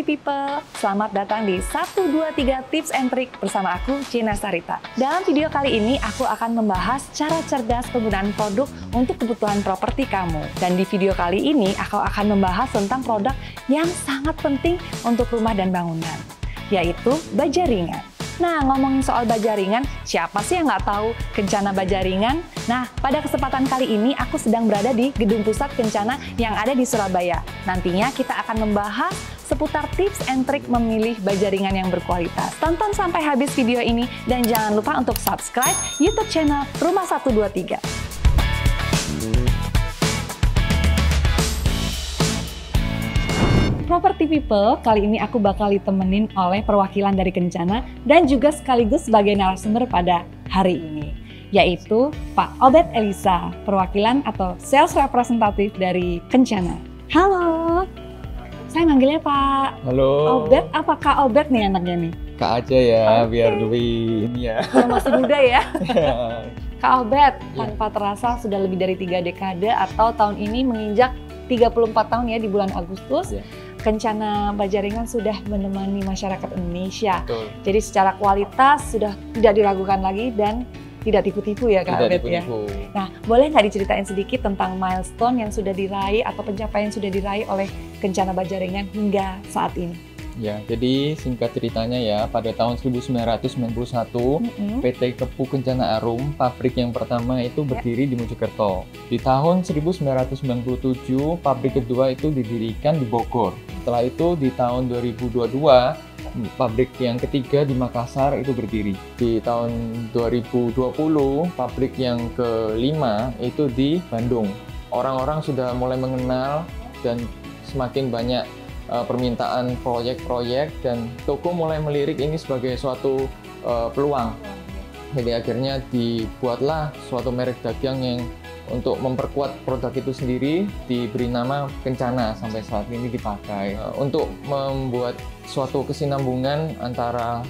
People, selamat datang di 123 Tips and Trick bersama aku, Gina Sarita. Dalam video kali ini, aku akan membahas cara cerdas penggunaan produk untuk kebutuhan properti kamu. Dan di video kali ini, aku akan membahas tentang produk yang sangat penting untuk rumah dan bangunan, yaitu baja ringan. Nah, ngomongin soal baja ringan, siapa sih yang nggak tahu Kencana Baja Ringan? Nah, pada kesempatan kali ini aku sedang berada di Gedung Pusat Kencana yang ada di Surabaya. Nantinya kita akan membahas seputar tips and trik memilih baja ringan yang berkualitas. Tonton sampai habis video ini dan jangan lupa untuk subscribe YouTube channel Rumah 123. Property People, kali ini aku bakal ditemenin oleh perwakilan dari Kencana dan juga sekaligus sebagai narasumber pada hari ini, yaitu Pak Obed Elisa, perwakilan atau sales representative dari Kencana. Halo, saya manggilnya Pak Halo. Obed, apa Kak Obed nih anaknya nih? Kak aja ya, biar lebih ini ya. Masih muda ya? Kak Obed, Ya. tanpa terasa sudah lebih dari 3 dekade atau tahun ini menginjak 34 tahun ya di bulan Agustus. Ya. Kencana Baja Ringan sudah menemani masyarakat Indonesia. Betul. Jadi secara kualitas sudah tidak diragukan lagi dan tidak tipu-tipu ya Kak Obed ya. Nah, boleh nggak diceritain sedikit tentang milestone yang sudah diraih atau pencapaian yang sudah diraih oleh Kencana Baja Ringan hingga saat ini? Ya, jadi singkat ceritanya ya, pada tahun 1991 PT Kepu Kencana Arum, pabrik yang pertama itu berdiri di Mojokerto. Di tahun 1997, pabrik kedua itu didirikan di Bogor. Setelah itu di tahun 2022, pabrik yang ketiga di Makassar itu berdiri. Di tahun 2020, pabrik yang kelima itu di Bandung. Orang-orang sudah mulai mengenal dan semakin banyak permintaan proyek-proyek dan toko mulai melirik ini sebagai suatu peluang. Jadi akhirnya dibuatlah suatu merek dagang yang untuk memperkuat produk itu sendiri diberi nama Kencana, sampai saat ini dipakai untuk membuat suatu kesinambungan antara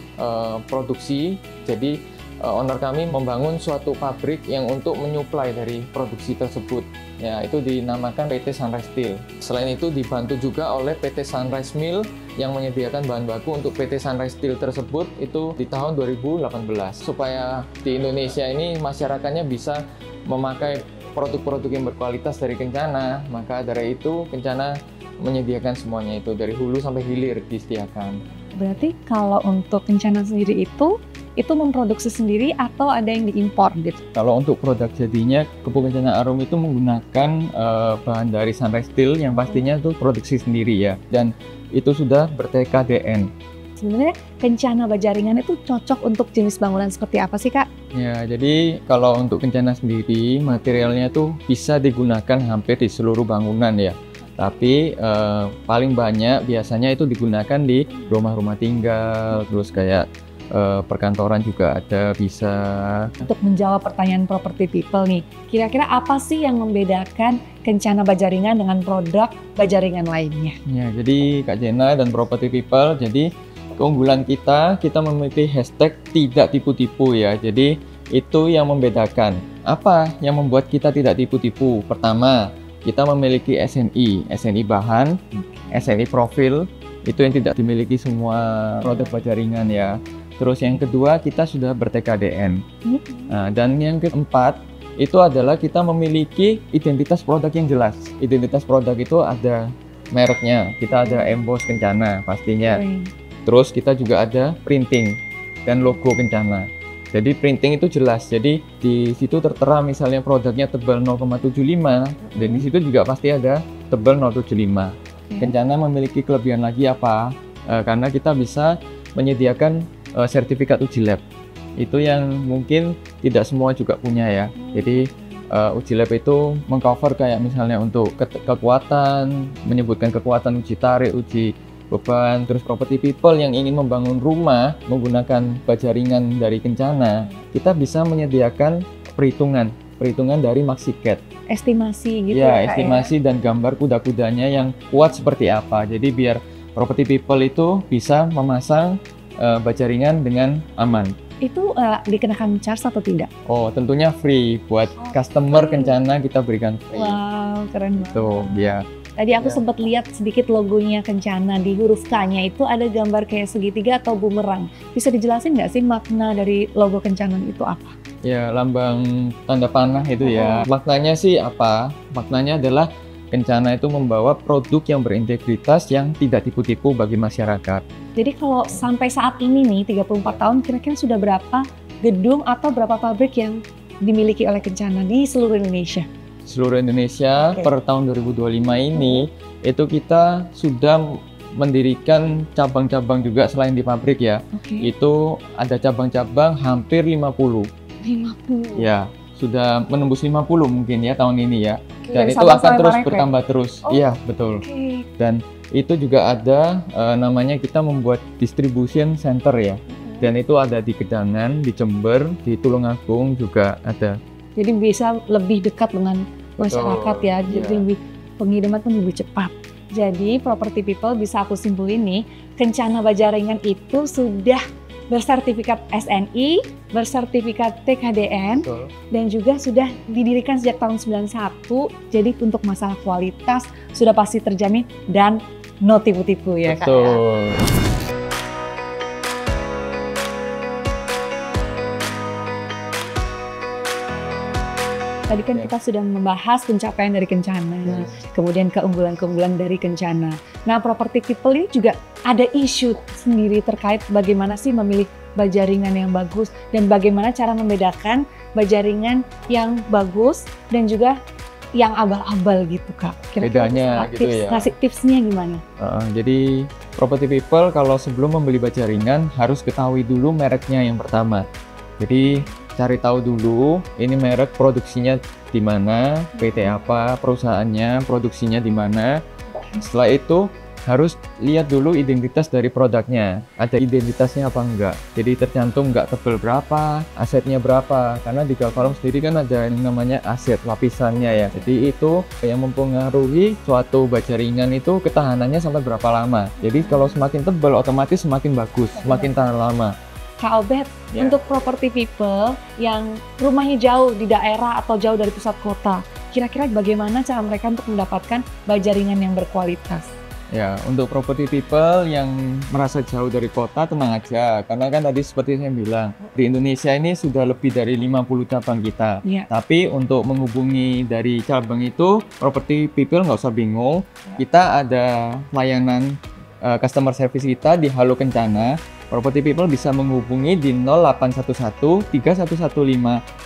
produksi. Jadi owner kami membangun suatu pabrik yang untuk menyuplai dari produksi tersebut. Ya, itu dinamakan PT Sunrise Steel. Selain itu dibantu juga oleh PT Sunrise Mill yang menyediakan bahan baku untuk PT Sunrise Steel tersebut itu di tahun 2018. Supaya di Indonesia ini masyarakatnya bisa memakai produk-produk yang berkualitas dari Kencana, maka dari itu Kencana menyediakan semuanya itu dari hulu sampai hilir disediakan. Berarti kalau untuk Kencana sendiri itu memproduksi sendiri atau ada yang diimpor gitu? Kalau untuk produk jadinya, Kepu Kencana Arum itu menggunakan bahan dari Sunrise Steel yang pastinya itu produksi sendiri ya, dan itu sudah ber-TKDN. Sebenarnya Kencana Baja Ringan itu cocok untuk jenis bangunan seperti apa sih Kak? Ya, jadi kalau untuk Kencana sendiri, materialnya tuh bisa digunakan hampir di seluruh bangunan ya. Tapi paling banyak biasanya itu digunakan di rumah-rumah tinggal, terus kayak perkantoran juga ada bisa. Untuk menjawab pertanyaan Property People nih, kira-kira apa sih yang membedakan Kencana Baja Ringan dengan produk baja ringan lainnya? Ya, jadi Kak Jena dan Property People, jadi keunggulan kita memiliki hashtag tidak tipu-tipu ya. Jadi itu yang membedakan. Apa yang membuat kita tidak tipu-tipu? Pertama, kita memiliki SNI bahan, SNI profil, itu yang tidak dimiliki semua produk baja ringan ya. Terus yang kedua, kita sudah ber-TKDN. Nah, dan yang keempat, itu adalah kita memiliki identitas produk yang jelas. Identitas produk itu ada mereknya, kita ada emboss Kencana pastinya. Terus kita juga ada printing dan logo Kencana. Jadi printing itu jelas, jadi di situ tertera misalnya produknya tebal 0,75, dan di situ juga pasti ada tebal 0,75. Kencana memiliki kelebihan lagi apa? Karena kita bisa menyediakan sertifikat uji lab. Itu yang mungkin tidak semua juga punya ya. Jadi uji lab itu mengcover kayak misalnya untuk kekuatan, menyebutkan kekuatan uji tarik, uji beban. Terus Property People yang ingin membangun rumah menggunakan baja ringan dari Kencana, kita bisa menyediakan perhitungan dari Maxicat. Estimasi gitu ya, estimasi dan gambar kuda-kudanya yang kuat seperti apa. Jadi biar Property People itu bisa memasang baja ringan dengan aman. Itu dikenakan charge atau tidak? Oh, tentunya free buat customer Kencana, kita berikan free. Wow, keren banget. Tuh, ya. Tadi aku Ya. sempat lihat sedikit logonya Kencana, di huruf K-nya itu ada gambar kayak segitiga atau bumerang. Bisa dijelasin nggak sih makna dari logo Kencana itu apa? Ya, lambang tanda panah itu ya. Maknanya sih apa? Maknanya adalah Kencana itu membawa produk yang berintegritas yang tidak tipu-tipu bagi masyarakat. Jadi kalau sampai saat ini nih 34 tahun kira-kira sudah berapa gedung atau berapa pabrik yang dimiliki oleh Kencana di seluruh Indonesia? Seluruh Indonesia Oke. per tahun 2025 ini itu kita sudah mendirikan cabang-cabang juga selain di pabrik ya. Oke. Itu ada cabang-cabang hampir 50. 50. Ya, sudah menembus 50 mungkin ya tahun ini ya. Oke, Dan dari itu Sabang akan sampai terus Merauke. bertambah terus. Oh. Iya, betul. Oke. Dan itu juga ada namanya kita membuat distribution center ya. Dan itu ada di Gedangan, di Jember, di Tulungagung juga ada. Jadi bisa lebih dekat dengan masyarakat ya, jadi iya. lebih pengiriman pun lebih cepat. Jadi property people bisa aku simpulin nih, Kencana Bajaringan itu sudah bersertifikat SNI, bersertifikat TKDN, Betul. dan juga sudah didirikan sejak tahun 91. Jadi untuk masalah kualitas sudah pasti terjamin dan no tipu-tipu ya Kak. Ya? Betul. Tadi kan Ya. kita sudah membahas pencapaian dari Kencana, kemudian keunggulan-keunggulan dari Kencana. Nah, property people ini juga ada isu sendiri terkait bagaimana sih memilih bajaringan yang bagus dan bagaimana cara membedakan bajaringan yang bagus dan juga yang abal-abal gitu Kak. Bedanya gitu ya. Ngasih tipsnya gimana? Jadi property people kalau sebelum membeli bajaringan harus ketahui dulu mereknya yang pertama. Jadi cari tahu dulu ini merek produksinya di mana, PT apa, perusahaannya, produksinya di mana. Setelah itu harus lihat dulu identitas dari produknya. Ada identitasnya apa enggak? Jadi tercantum enggak tebel berapa, asetnya berapa. Karena di Galvarum sendiri kan ada yang namanya aset lapisannya ya. Jadi itu yang mempengaruhi suatu bajaringan itu ketahanannya sampai berapa lama. Jadi kalau semakin tebal otomatis semakin bagus, semakin tahan lama. Kak Obet, Ya. untuk property people yang rumahnya jauh di daerah atau jauh dari pusat kota, kira-kira bagaimana cara mereka untuk mendapatkan bajaringan yang berkualitas? Ya, untuk property people yang merasa jauh dari kota tenang aja. Karena kan tadi seperti saya bilang, di Indonesia ini sudah lebih dari 50 cabang kita. Ya. Tapi untuk menghubungi dari cabang itu, property people nggak usah bingung. Kita ada layanan customer service kita di Halo Kencana. Property people bisa menghubungi di 0811 3115 8000.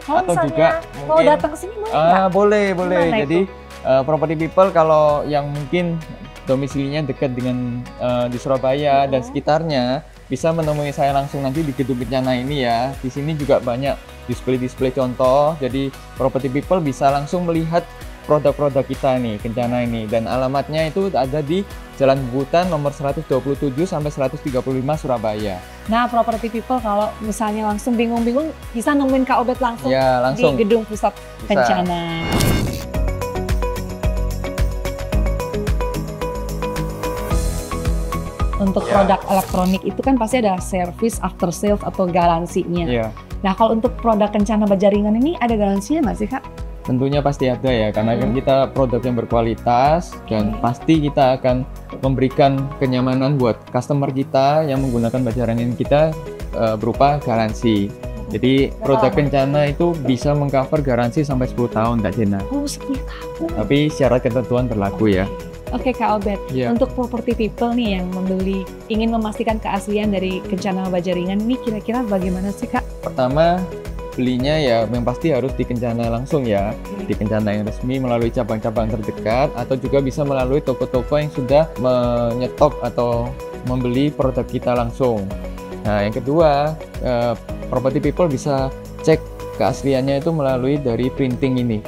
Kalau Atau misalnya juga mau mungkin datang ke sini boleh nggak? boleh. Gimana Jadi property people kalau yang mungkin domisilinya dekat dengan di Surabaya dan sekitarnya bisa menemui saya langsung nanti di gedung Kencana ini ya. Di sini juga banyak display contoh. Jadi property people bisa langsung melihat produk-produk kita nih Kencana ini, dan alamatnya itu ada di Jalan Bubutan nomor 127 sampai 135 Surabaya. Nah, property people kalau misalnya langsung bingung-bingung bisa nemuin Kak Obet langsung, Ya, langsung di gedung pusat bisa. Kencana. Untuk Ya. produk elektronik itu kan pasti ada service after sales atau garansinya. Iya. Nah, kalau untuk produk Kencana Bajaringan ini ada garansinya nggak sih Kak? Tentunya pasti ada ya, karena kan kita produk yang berkualitas dan pasti kita akan memberikan kenyamanan buat customer kita yang menggunakan bajaringan kita berupa garansi. Jadi produk lama? Kencana itu bisa mengcover garansi sampai 10 tahun Kak Jena. Oh, 10 tahun. Tapi syarat ketentuan berlaku ya. Oke Kak Obet, Iya. untuk property people nih yang membeli, ingin memastikan keaslian dari Kencana Bajaringan ini kira-kira bagaimana sih Kak? Pertama, belinya ya yang pasti harus di Kencana langsung ya. Di Kencana yang resmi melalui cabang-cabang terdekat atau juga bisa melalui toko-toko yang sudah menyetok atau membeli produk kita langsung. Nah, yang kedua, property people bisa cek keasliannya itu melalui dari printing ini.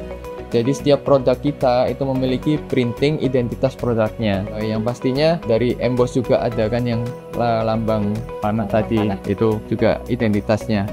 Jadi setiap produk kita itu memiliki printing identitas produknya. Yang pastinya dari emboss juga ada kan yang lambang panah tadi, Panah. itu juga identitasnya.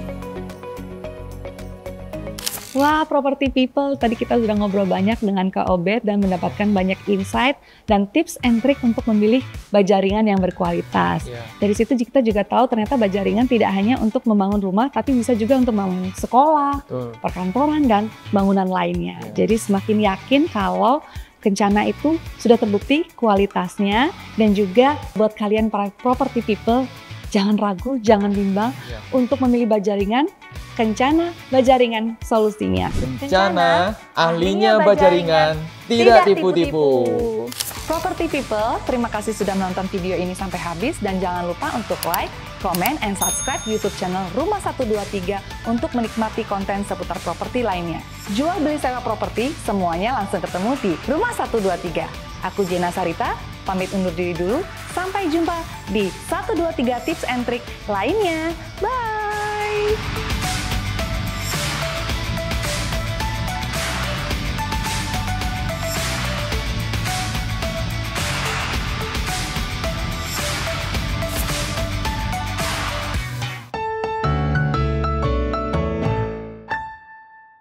Wah, property people, tadi kita sudah ngobrol banyak dengan Kak Obet dan mendapatkan banyak insight dan tips and trik untuk memilih bajaringan yang berkualitas. Dari situ kita juga tahu ternyata bajaringan tidak hanya untuk membangun rumah, tapi bisa juga untuk membangun sekolah, Betul. perkantoran, dan bangunan lainnya. Ya. Jadi semakin yakin kalau Kencana itu sudah terbukti kualitasnya, dan juga buat kalian para property people, jangan ragu, jangan bimbang untuk memilih Bajaringan. Kencana, Bajaringan solusinya. Kencana, ahlinya Bajaringan, tidak tipu-tipu. Property people, terima kasih sudah menonton video ini sampai habis, dan jangan lupa untuk like, comment, and subscribe YouTube channel Rumah 123 untuk menikmati konten seputar properti lainnya. Jual beli sewa properti, semuanya langsung ketemu di Rumah 123. Aku Jena Sarita, pamit undur diri dulu. Sampai jumpa di 123 tips and trik lainnya. Bye!